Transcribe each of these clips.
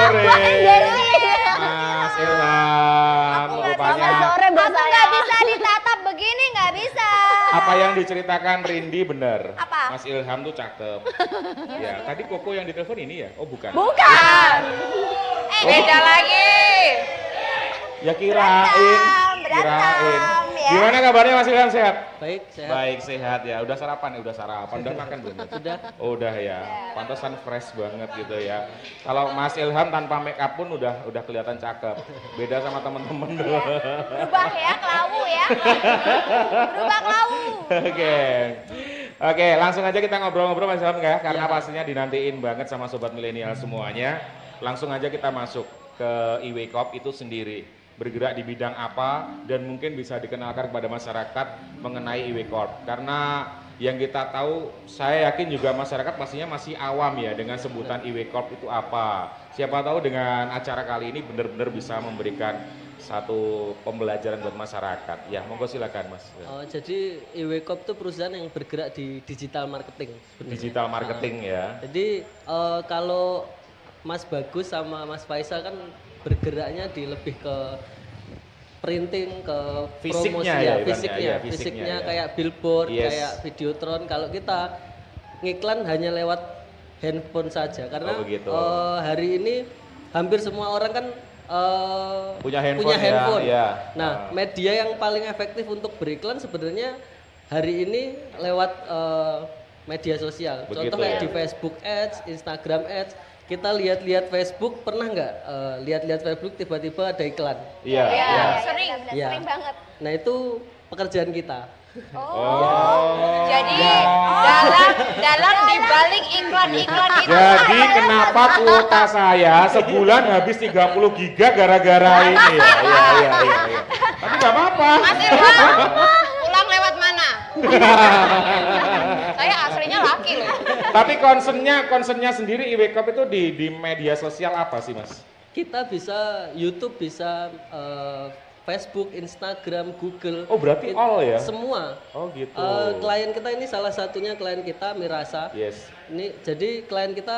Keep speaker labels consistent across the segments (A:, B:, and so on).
A: sore. Mas Ilham, rupanya.
B: Sore
C: Aku nggak bisa ditatap begini, nggak bisa.
A: Apa yang diceritakan Rindi benar.
C: Apa?
A: Mas Ilham tuh cakep. Ya, tadi Koko yang ditelepon ini ya? Oh bukan.
C: Bukan. Beda lagi.
A: Ya kirain.
C: Berantem, ya.
A: Gimana kabarnya Mas Ilham, sehat?
D: Baik, sehat.
A: Baik, sehat ya. Udah sarapan ya? Udah sarapan, udah makan belum?
D: Sudah.
A: Oh, udah ya. Pantesan fresh banget gitu ya. Kalau Mas Ilham tanpa make up pun udah kelihatan cakep. Beda sama temen-temen dulu.
C: Berubah ya, kelawu ya. Berubah kelawu.
A: Oke, langsung aja kita ngobrol-ngobrol Mas Ilham ya, karena pastinya dinantiin banget sama sobat milenial semuanya. Langsung aja kita masuk ke Iwekop itu sendiri. Bergerak di bidang apa dan mungkin bisa dikenalkan kepada masyarakat mengenai Iwecorp. Karena yang kita tahu, saya yakin juga masyarakat pastinya masih awam ya dengan sebutan Iwecorp itu apa. Siapa tahu dengan acara kali ini benar-benar bisa memberikan satu pembelajaran buat masyarakat. Ya, monggo silakan Mas.
D: Jadi Iwecorp itu perusahaan yang bergerak di digital marketing. Sebenarnya.
A: Digital marketing ya.
D: Jadi kalau Mas Bagus sama Mas Faisal kan bergeraknya di lebih ke printing, ke
A: Fisiknya
D: promosi
A: ya,
D: fisiknya,
A: ya,
D: fisiknya
A: ya.
D: kayak billboard,
A: Yes.
D: kayak videotron. Kalau kita ngiklan hanya lewat handphone saja, karena hari ini hampir semua orang kan
A: punya handphone. Ya.
D: Nah, media yang paling efektif untuk beriklan sebenarnya hari ini lewat media sosial.
A: Begitu,
D: Contoh kayak
A: ya.
D: di Facebook Ads, Instagram Ads. Kita lihat-lihat Facebook, pernah nggak lihat-lihat Facebook tiba-tiba ada iklan?
A: Iya.
C: Sering,
D: Ya.
C: sering banget.
D: Nah itu pekerjaan kita.
C: Jadi dalam dibalik iklan-iklan itu.
A: Jadi kenapa kuota saya sebulan habis 30 giga gara-gara ini ya? Iya. Tapi nggak apa-apa.
C: Mas Ilham, pulang lewat mana? Saya aslinya laki loh.
A: Tapi concernnya sendiri Iwekop itu di media sosial apa sih Mas?
D: Kita bisa YouTube, bisa Facebook, Instagram, Google.
A: Oh berarti all ya?
D: Semua.
A: Oh gitu.
D: Klien kita ini salah satunya klien kita Mirasa.
A: Yes.
D: Ini jadi klien kita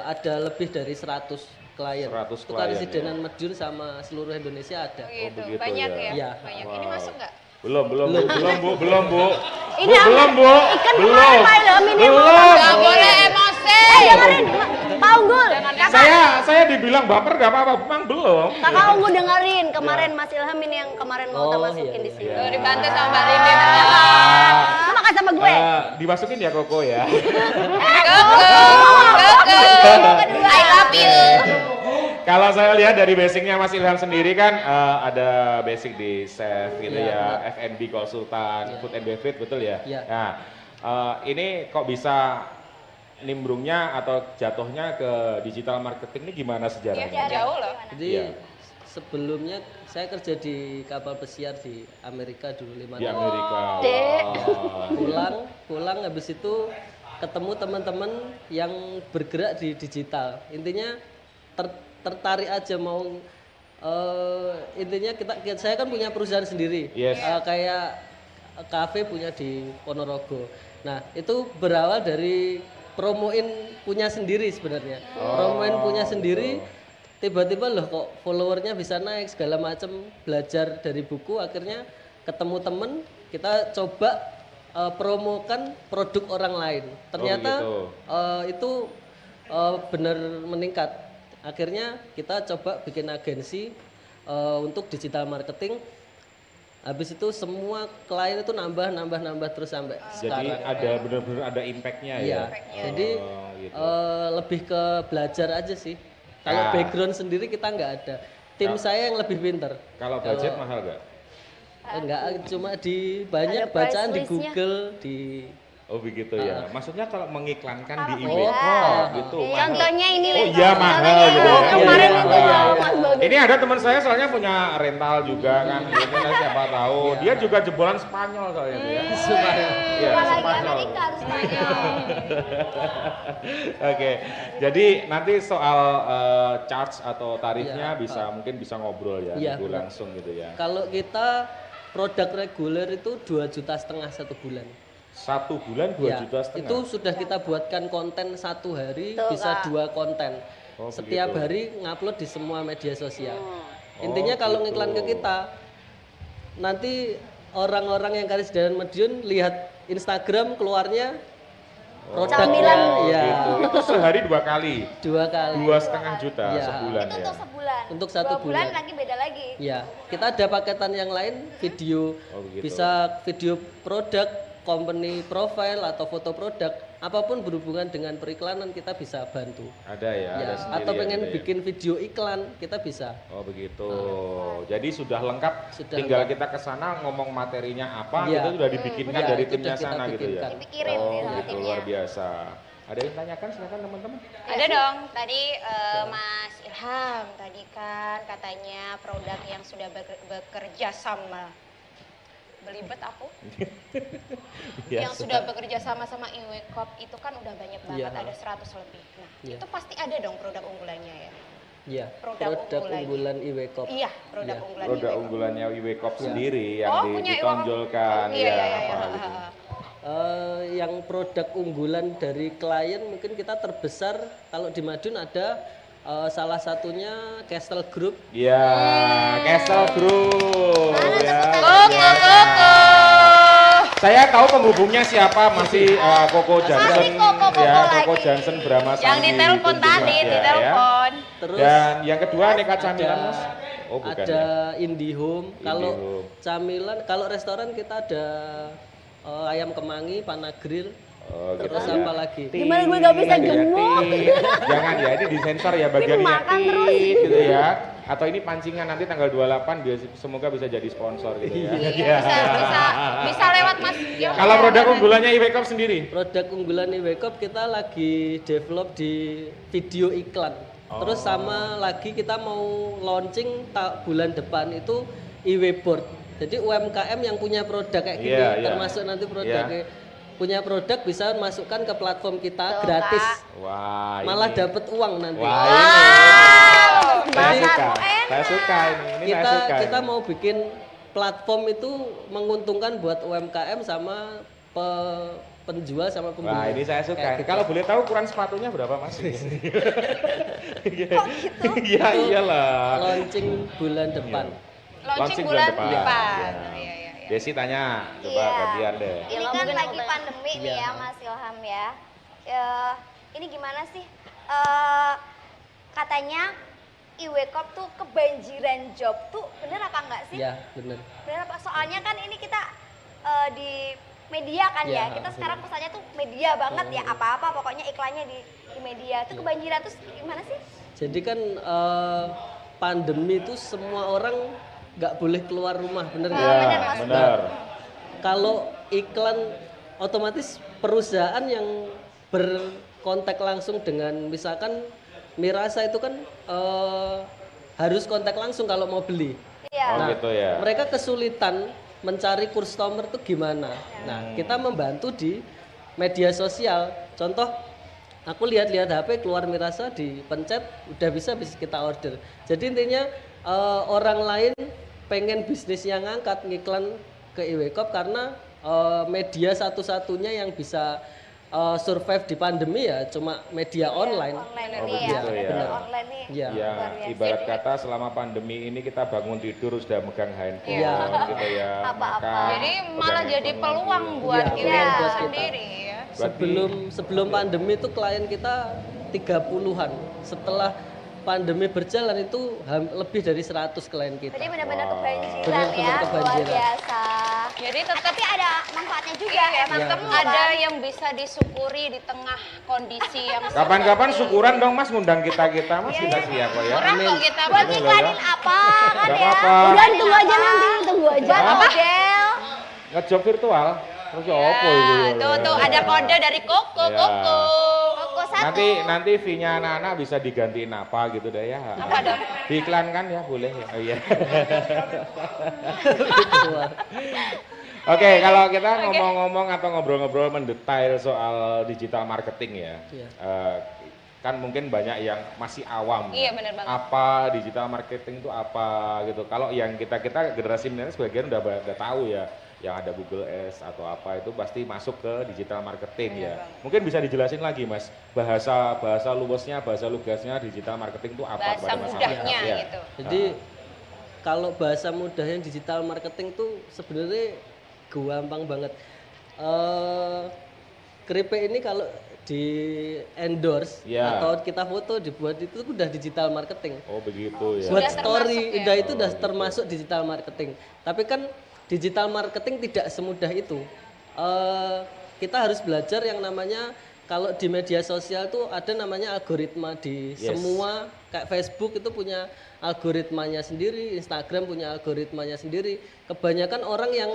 D: ada lebih dari 100 klien.
A: 100
D: Itu
A: klien,
D: Karesidenan Madiun sama seluruh Indonesia ada.
C: Gitu.
A: begitu
C: Banyak
A: ya.
D: Iya.
C: Banyak.
A: Wow.
C: Ini masuk nggak?
A: Belum Bu. Belum Bu.
B: Ini
A: Belum Bu.
B: Ikan
A: Belum.
B: kemarin Pak Ilham ini mau
C: Nggak boleh emosi.
B: dengerin Pak Unggul.
A: Saya dibilang baper gak apa-apa, memang belum.
B: Kakak Unggul dengerin kemarin Mas Ilham ini yang kemarin mau kita
D: Oh,
B: masukin
D: iya,
B: di sini.
C: Tuh dibantu sama Mbak Lini.
B: Sama kan sama gue.
A: Dimasukin ya Koko ya.
C: I love you.
A: Kalau saya lihat dari basicnya Mas Ilham sendiri kan ada basic di chef gitu ya, F&B konsultan, food and beverage betul ya?
D: Iya.
A: Nah, ini kok bisa nimbrungnya atau jatuhnya ke digital marketing ini gimana sejarahnya?
C: Jauh loh.
D: Jadi
A: Iya.
D: sebelumnya saya kerja di kapal pesiar di Amerika dulu 5
A: Di
D: tahun.
A: Amerika.
D: Pulang habis itu ketemu teman-teman yang bergerak di digital. Intinya tertarik aja mau intinya saya kan punya perusahaan sendiri.
A: Yes.
D: Kayak kafe punya di Ponorogo. Nah, itu berawal dari promoin punya sendiri sebenarnya. Promoin punya sendiri. Tiba-tiba loh kok followernya bisa naik segala macam, belajar dari buku, akhirnya ketemu temen, kita coba promokan produk orang lain. Ternyata itu benar meningkat. Akhirnya kita coba bikin agensi untuk digital marketing. Habis itu semua klien itu nambah terus sampai sekarang.
A: Jadi ada benar-benar ada impactnya
D: Iya.
A: ya.
D: Jadi
A: gitu.
D: lebih ke belajar aja sih. Kalau background sendiri kita nggak ada. Tim saya yang lebih pinter.
A: Kalau budget mahal nggak?
D: Enggak, cuma di banyak
B: Ada
D: bacaan
B: price
D: di
B: listnya.
D: Google, di
A: Oh begitu ya. Maksudnya kalau mengiklankan di
B: Oh,
A: Iwekop gitu. mahal.
B: Contohnya ini
A: Oh iya mahal gitu ya.
B: kemarin
A: Iya,
B: itu
A: mahal.
B: Mas Bagus.
A: Ini ada teman saya soalnya punya rental juga kan. Gitu kan siapa tahu. Dia juga jebolan Spanyol soalnya tuh ya. Iya,
C: Apalagi
A: Spanyol.
C: Amerika harus Spanyol.
A: Oke. Jadi nanti soal charge atau tarifnya mungkin bisa ngobrol ya,
D: Iya,
A: ibu
D: benar.
A: langsung gitu ya.
D: Kalau kita produk reguler itu 2,5 juta satu bulan.
A: 1 bulan 2,5 juta.
D: Itu sudah kita buatkan konten satu hari
B: Tuh,
D: bisa
B: Kak.
D: 2 konten.
A: Oh,
D: setiap
A: begitu.
D: hari ngupload di semua media sosial.
A: Oh,
D: Intinya kalau
A: gitu.
D: ngiklan ke kita, nanti orang-orang yang Karis dan Madiun lihat Instagram keluarnya produknya,
B: Camilan.
D: ya
A: Gitu. Itu sehari 2 kali,
D: 2 kali.
A: 2,5 juta
D: Iya.
A: sebulan
C: Itu
A: ya.
C: untuk sebulan.
D: Untuk 1
C: 2 bulan
D: bulan.
C: lagi beda lagi.
D: Ya, kita ada paketan yang lain, video,
A: Oh, begitu.
D: bisa video produk, company profile atau foto produk, apapun berhubungan dengan periklanan kita bisa bantu.
A: Ada ya, ada
D: Ya,
A: sendiri
D: atau
A: ya,
D: pengen
A: gitu ya.
D: bikin video iklan, kita bisa.
A: Oh begitu. Jadi sudah lengkap,
D: Sudah
A: tinggal
D: lengkap.
A: kita ke sana ngomong materinya apa,
D: Iya.
A: itu sudah dibikinkan
D: Iya,
A: dari
D: itu
A: timnya
D: udah kita
A: sana gitu ya.
D: bikinkan.
C: Dipikirin
A: Oh
C: ya sama
A: gitu,
C: timnya.
A: luar biasa. Ada yang tanyakan, silakan teman-teman.
C: Ada dong, tadi Mas Ilham tadi kan katanya produk yang sudah bekerja sama. Belibet aku.
A: Biasa.
C: Yang sudah bekerja sama Iwekop itu kan udah banyak banget,
D: Iya.
C: ada 100 lebih. Nah,
D: Iya.
C: itu pasti ada dong produk unggulannya ya.
D: Ya,
C: Produk
D: produk
C: unggulannya.
D: unggulan Iwekop.
C: Iya, produk
D: Iya.
C: unggulan
A: Produk
C: Iwekop.
A: unggulannya Iwekop
D: Iya.
A: sendiri yang
C: Oh, punya Iwekop.
A: ditonjolkan
C: Iya,
A: ya,
C: iya, iya,
A: apa
C: iya.
A: gitu.
D: Yang produk unggulan dari klien mungkin kita terbesar kalau di Madiun ada salah satunya Castle Group.
A: Ya, Castle Group ya.
C: Koko.
A: Saya tahu penghubungnya siapa, masih Koko Johnson
C: Koko
A: ya,
C: lagi.
A: Koko Johnson Brahma
C: Yang
A: Sandi
C: ditelepon
A: Tunjung
C: tadi,
A: Mas, ya,
C: ditelepon.
D: Terus
A: Dan yang kedua aneka camilan Mas. Oh bukan
D: ada
A: ya.
D: IndiHome. Kalau
A: IndiHome.
D: camilan, kalau restoran kita ada ayam kemangi, panagrill,
A: Oh, gitu
D: terus
A: ya.
D: apa lagi?
B: Gimana gue gak bisa
A: Gitu ya,
B: gemuk?
A: tit. Jangan ya, ini disensor ya bagiannya
B: makan terus.
A: tit, gitu ya. Atau ini pancingan nanti tanggal 28 semoga bisa jadi sponsor gitu ya.
C: Iya, bisa lewat Mas. Ilham.
A: Kalau produk unggulannya Iwekop sendiri?
D: Produk unggulan Iwekop kita lagi develop di video iklan. Terus sama lagi kita mau launching bulan depan itu Iweboard. Jadi UMKM yang punya produk kayak gini,
A: Iya, iya.
D: termasuk nanti produknya punya produk bisa masukkan ke platform kita
C: Tuh,
D: gratis.
A: Wah,
D: Malah
A: ini.
D: dapat uang nanti.
A: Wah, ini. Saya
C: Bahasa
A: suka.
C: enak.
A: Saya suka ini. Ini saya
D: kita
A: suka.
D: kita
A: ini.
D: mau bikin platform itu menguntungkan buat UMKM sama penjual sama pembeli.
A: Wah, ini saya suka.
D: Kayak
A: Ini
D: gitu.
A: kalau boleh tahu ukuran sepatunya berapa Mas?
C: Kok gitu?
A: Iya, iyalah.
D: Launching bulan depan.
C: Launching bulan depan.
A: Ya.
C: Iya, iya, iya.
A: Desi tanya, coba
C: Iya.
A: gantian deh.
C: Ini
B: Ilham
C: kan
B: mungkin
C: lagi
B: mau tanya.
C: pandemi nih
D: Iya.
C: ya Mas Ilham ya. Ini gimana sih? Katanya Iwekop tuh kebanjiran job tuh bener apa enggak sih?
D: Ya, bener.
C: Bener apa? Soalnya kan ini kita di media kan
D: Iya,
C: ya. Kita
D: bener.
C: sekarang pesannya tuh media banget ya. Apa-apa pokoknya iklannya di media. Itu kebanjiran terus gimana sih?
D: Jadi kan pandemi itu semua orang nggak boleh keluar rumah, bener nggak?
C: bener,
A: Ya,
C: Mas.
A: benar.
D: Kalau iklan otomatis perusahaan yang berkontak langsung dengan misalkan Mirasa itu kan harus kontak langsung kalau mau beli.
C: Iya.
A: Oh gitu ya.
D: Mereka kesulitan mencari customer itu gimana. Nah, kita membantu di media sosial. Contoh, aku lihat-lihat HP keluar Mirasa dipencet udah bisa kita order. Jadi intinya orang lain pengen bisnisnya ngangkat ngiklan ke Iwekop karena media satu-satunya yang bisa survive di pandemi ya cuma media online.
C: Online
A: Oh,
C: ini ya.
A: begitu ya.
C: Media online nih.
D: Iya.
A: Ya,
C: Luar biasa.
A: ibarat kata selama pandemi ini kita bangun tidur sudah megang handphone
D: Iya.
A: gitu ya.
C: Apa-apa.
A: makan,
C: Jadi
A: pegang
C: malah jadi
A: handphone
C: peluang
A: lagi.
C: buat
D: Iya,
C: kita
D: peluang buat kita.
C: sendiri ya.
D: Sebelum pandemi itu klien kita 30-an. Setelah pandemi berjalan itu lebih dari 100 klien kita.
C: Jadi benar-benar
A: Wow.
C: kebanjiran
D: Benar-benar
C: ya, luar
D: kebanjiran.
C: biasa. Jadi tapi ada manfaatnya juga
B: Iya,
C: emang
D: Iya, benar.
C: ada yang bisa disyukuri di tengah kondisi yang
A: Kapan-kapan syukuran dong Mas ngundang kita-kita Mas, kita siap kok ya.
C: orang kok kita
B: Buat
A: Betul,
B: iklanin
A: ya.
B: apa kan
A: Gak
B: ya?
A: apa-apa.
B: Udah tunggu aja nanti, tunggu aja.
C: buat model.
A: Ngejob virtual. Terus ya apa itu?
C: Tuh ada kode dari Koko,
A: Ya.
C: Koko satu.
A: Nanti fee-nya anak-anak bisa digantiin apa gitu deh ya.
C: Apa dong?
A: Diiklankan ya boleh ya. Oh iya.
D: Betul.
A: Oke, kalau kita ngomong-ngomong atau ngobrol-ngobrol mendetail soal digital marketing ya,
D: Iya.
A: kan mungkin banyak yang masih awam.
C: Iya, benar banget.
A: Apa digital marketing itu apa gitu. Kalau yang kita generasi milenial sebagian udah tahu ya. yang ada Google Ads atau apa itu pasti masuk ke digital marketing ya. Mungkin bisa dijelasin lagi Mas, bahasa luwesnya, bahasa lugasnya digital marketing itu apa
C: Bahasa
A: pada masyarakat?
C: mudahnya
A: Ya.
C: gitu.
D: Jadi kalau bahasa mudahnya digital marketing tuh sebenarnya gampang banget. Keripik ini kalau di endorse
A: Ya.
D: atau kita foto dibuat itu udah digital marketing.
A: Oh begitu ya.
D: Buat
C: Sudah
D: story
C: termasuk ya?
D: udah itu udah termasuk digital marketing. Tapi kan digital marketing tidak semudah itu. Kita harus belajar yang namanya kalau di media sosial tuh ada namanya algoritma di
A: Yes.
D: semua, kayak Facebook itu punya algoritmanya sendiri, Instagram punya algoritmanya sendiri. Kebanyakan orang yang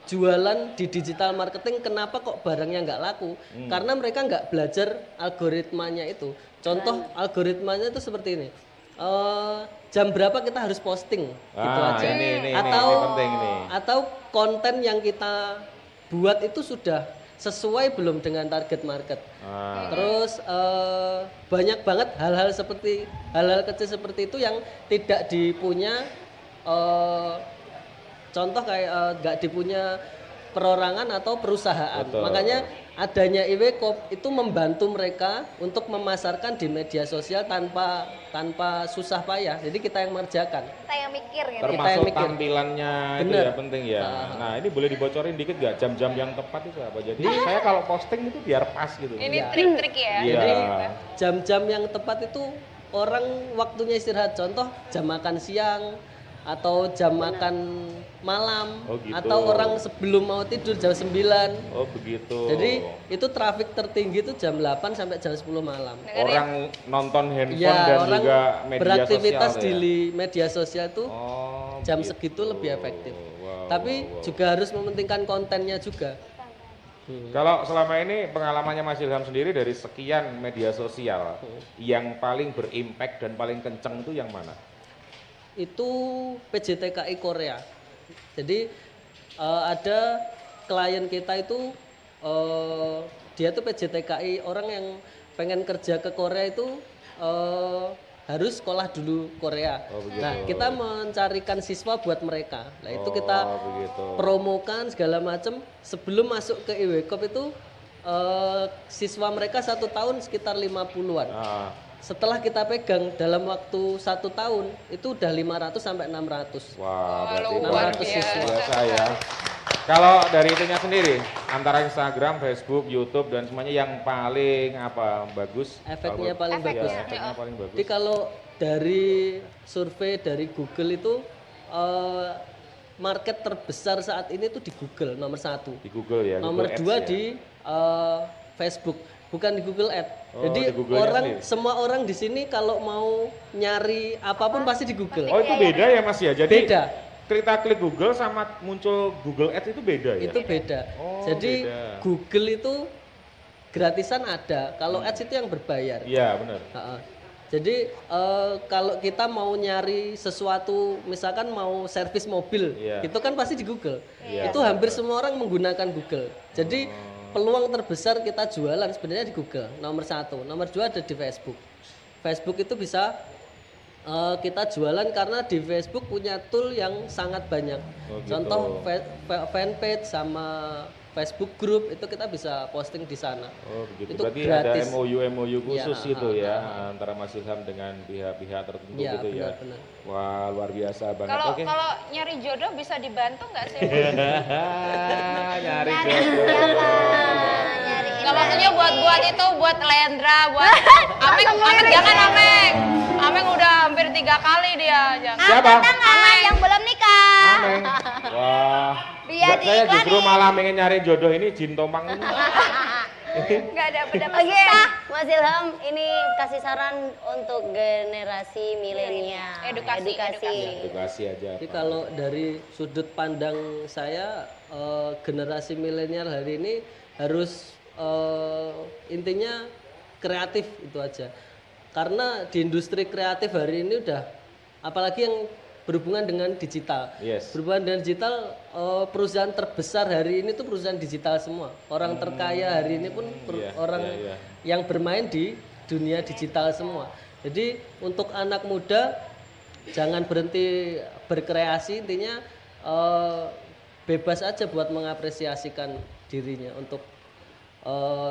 D: jualan di digital marketing, kenapa kok barangnya nggak laku? Karena mereka nggak belajar algoritmanya itu. Contoh algoritmanya itu seperti ini. Jam berapa kita harus posting gitu aja.
A: Ini
D: atau
A: penting nih.
D: atau konten yang kita buat itu sudah sesuai belum dengan target market. Terus banyak banget hal-hal kecil seperti itu yang tidak dipunya contoh kayak nggak dipunya perorangan atau perusahaan.
A: Betul.
D: Makanya adanya Iwekop itu membantu mereka untuk memasarkan di media sosial tanpa susah payah. Jadi kita yang mengerjakan.
B: Kita yang mikir gitu.
D: Kita yang
A: Termasuk
D: mikir.
A: tampilannya itu
D: Bener.
A: ya penting ya. Nah ini boleh dibocorin dikit nggak jam-jam yang tepat itu apa? Jadi saya kalau posting itu biar pas gitu.
C: Ini trik-trik ya.
A: Iya.
D: Jadi jam-jam yang tepat itu orang waktunya istirahat. Contoh jam makan siang atau jam makan malam
A: Oh, gitu.
D: atau orang sebelum mau tidur jam 9.
A: Oh begitu.
D: Jadi itu traffic tertinggi itu jam 8 sampai jam 10 malam.
A: orang nonton handphone
D: Ya,
A: dan
D: orang
A: juga media
D: beraktivitas
A: sosial
D: di
A: ya?
D: media sosial tuh
A: Oh,
D: jam
A: begitu.
D: segitu lebih efektif.
A: Wow,
D: Tapi
A: wow.
D: juga harus mementingkan kontennya juga.
A: Kalau selama ini pengalamannya Mas Ilham sendiri dari sekian media sosial yang paling berimpact dan paling kenceng itu yang mana?
D: Itu PJTKI Korea. Jadi ada klien kita itu dia tuh PJTKI, orang yang pengen kerja ke Korea itu harus sekolah dulu Korea.
A: Oh, begitu.
D: Nah, kita mencarikan siswa buat mereka. Nah, itu kita
A: begitu.
D: promokan segala macam sebelum masuk ke Iwekop itu siswa mereka 1 tahun sekitar 50-an.
A: Ah,
D: Setelah kita pegang dalam waktu 1 tahun itu udah 500 sampai 600.
A: wah, berarti
C: luar
A: banyak
C: biasa.
A: biasa ya. Kalau dari itunya sendiri, antara Instagram, Facebook, YouTube dan semuanya yang paling apa bagus?
D: Efeknya
A: Kalau-
D: paling
A: Ya,
D: bagus.
A: efeknya paling bagus.
D: Jadi kalau dari survei dari Google itu market terbesar saat ini tuh di Google nomor 1.
A: Di Google ya.
D: Nomor
A: Google Ads
D: 2
A: ya.
D: di Facebook, bukan di Google Ads.
A: Oh,
D: Jadi
A: di Google-nya
D: orang
A: sendiri.
D: semua orang di sini kalau mau nyari apapun pasti di Google.
A: Oh itu beda ya Mas ya? Jadi
D: Beda.
A: kita klik Google sama muncul Google Ads itu beda ya?
D: Itu beda.
A: Oh,
D: Jadi
A: beda.
D: Google itu gratisan ada, kalau Ads itu yang berbayar.
A: Iya benar.
D: Ha-ha. Jadi kalau kita mau nyari sesuatu, misalkan mau servis mobil,
A: Iya.
D: itu kan pasti di Google.
A: Iya,
D: Itu hampir semua orang menggunakan Google. Jadi peluang terbesar kita jualan sebenarnya di Google, nomor 1. Nomor 2 ada di Facebook. Facebook itu bisa kita jualan karena di Facebook punya tool yang sangat banyak.
A: Oh, gitu.
D: Contoh fanpage sama Facebook group itu kita bisa posting di sana.
A: Oh begitu.
D: Itu
A: Berarti
D: gratis.
A: ada MOU khusus
D: Iya,
A: gitu ya antara Mas Ilham dengan pihak-pihak tertentu
D: Iya,
A: gitu ya.
D: benar-benar.
A: Wah luar biasa banget.
C: Kalau
A: Oke.
C: kalau nyari jodoh bisa dibantu nggak sih?
A: Nyari jodoh.
C: Nggak maksudnya buat itu buat Lendra, buat Ameng, Ameng jangan Ameng. Ameng udah hampir 3 kali dia. Jangan.
A: Siapa?
B: Tangan yang belum nikah.
A: Ameng. Wah.
B: Biar
A: Enggak, saya justru
B: diiklanin.
A: malah pengen nyari jodoh ini Jin Tomang ini.
C: Nggak ada
B: Oke, Mas Ilham, ini kasih saran untuk generasi milenial.
C: Edukasi.
A: Edukasi aja.
D: Jadi kalau dari sudut pandang saya, generasi milenial hari ini harus intinya kreatif itu aja. Karena di industri kreatif hari ini udah, apalagi yang berhubungan dengan digital.
A: Yes.
D: Berhubungan dengan digital, perusahaan terbesar hari ini tuh perusahaan digital semua. Orang terkaya hari ini pun
A: Iya,
D: orang
A: iya, iya.
D: yang bermain di dunia digital semua. Jadi untuk anak muda jangan berhenti berkreasi, intinya bebas aja buat mengapresiasikan dirinya untuk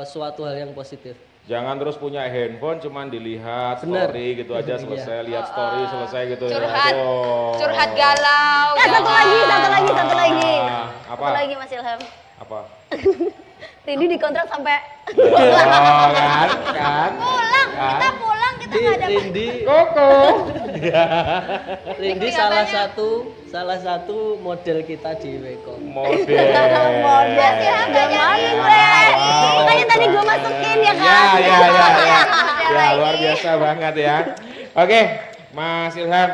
D: suatu hal yang positif.
A: Jangan terus punya handphone cuman dilihat
D: Bener.
A: story gitu aja selesai, lihat story selesai gitu ya.
C: Curhat,
A: Aduh.
C: curhat galau.
B: Satu lagi. Satu
A: Apa?
B: lagi Mas Ilham.
A: Apa?
B: Rindy dikontrak sampai
A: Oh, kan?
C: Pulang, kita pulang, kita nggak ada
A: Koko.
D: Rindy salah satu model kita di Weko.
A: Model.
B: Jangan makanya tadi gue masukin ya kan.
A: Ya, luar biasa banget ya. Oke, Mas Ilham,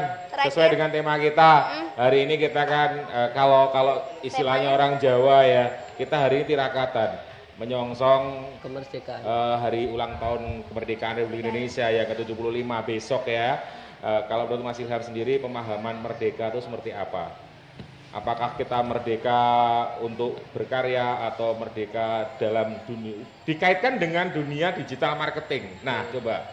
A: sesuai dengan tema kita hari ini kita kan kalau istilahnya orang Jawa ya, kita hari ini tirakatan menyongsong
D: Kemerdekaan.
A: hari ulang tahun kemerdekaan Republik Indonesia yang ke-75 besok ya. Kalau menurut Mas Ilham sendiri pemahaman merdeka itu seperti apa? Apakah kita merdeka untuk berkarya atau merdeka dalam dunia dikaitkan dengan dunia digital marketing? Nah, coba.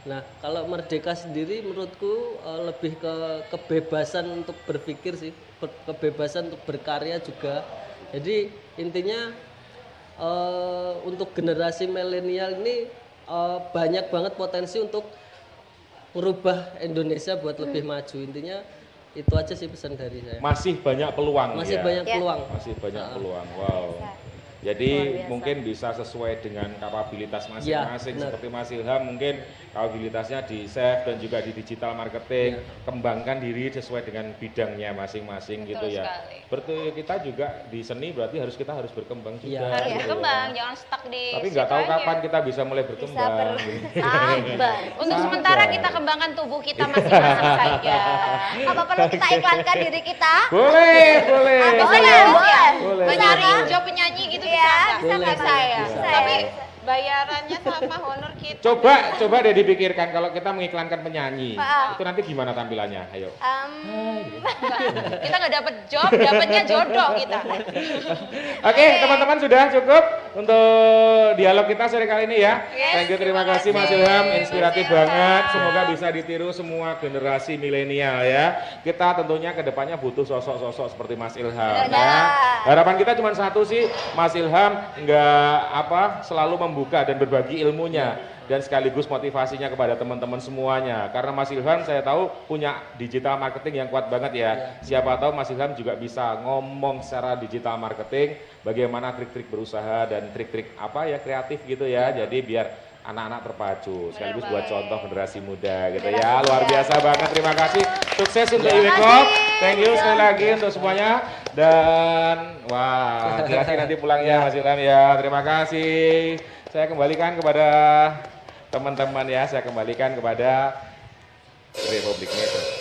D: Nah, kalau merdeka sendiri menurutku lebih ke kebebasan untuk berpikir sih, kebebasan untuk berkarya juga. Jadi intinya untuk generasi milenial ini banyak banget potensi untuk merubah Indonesia buat lebih maju. Intinya itu aja sih pesan dari saya.
A: Masih banyak peluang
D: Masih
A: ya.
D: banyak peluang.
A: Masih banyak peluang. Wow. Jadi mungkin bisa sesuai dengan kapabilitas masing-masing.
D: benar.
A: Seperti Mas Ilham mungkin kapabilitasnya di sales dan juga di digital marketing. Kembangkan diri sesuai dengan bidangnya masing-masing gitu
C: Betul
A: ya.
C: sekali.
A: Berarti kita juga di seni berarti kita harus berkembang juga.
D: Iya.
C: Harus
A: gitu ya.
C: berkembang, jangan stuck di
A: Tapi nggak tahu
C: situ aja.
A: kapan kita bisa mulai berkembang.
B: Sabar.
C: Untuk sementara kita kembangkan tubuh kita masing-masing saja. Apa perlu kita iklankan diri kita?
A: Boleh, boleh.
C: Bisa ya,
B: boleh.
A: Boleh.
C: Mencari job penyanyi gitu bisa nggak?
D: Boleh,
C: Bisa saya.
D: bisa.
C: Tapi bayarannya sama honor kita.
A: Coba deh dipikirkan kalau kita mengiklankan penyanyi, itu nanti gimana tampilannya? Ayo.
C: Kita nggak dapet job, dapetnya jodoh kita.
A: Oke, teman-teman sudah cukup untuk dialog kita sore kali ini ya.
C: Yes,
A: Thank you, terima kasih Mas Ilham, inspiratif banget. Semoga bisa ditiru semua generasi milenial ya. Kita tentunya kedepannya butuh sosok-sosok seperti Mas Ilham ya. Harapan kita cuma satu sih, Mas Ilham nggak selalu membuka dan berbagi ilmunya dan sekaligus motivasinya kepada teman-teman semuanya. Karena Mas Ilham saya tahu punya digital marketing yang kuat banget ya. Siapa tahu Mas Ilham juga bisa ngomong secara digital marketing, bagaimana trik-trik berusaha dan trik-trik kreatif gitu ya. Jadi biar anak-anak terpacu, sekaligus buat contoh generasi muda gitu ya. Luar biasa banget, terima kasih. Sukses untuk Iwekop. Thank you sekali lagi untuk semuanya. Dan wah, hati-hati nanti pulangnya Mas Ilham ya. Terima kasih. Saya kembalikan kepada teman-teman ya, saya kembalikan kepada Republik Indonesia.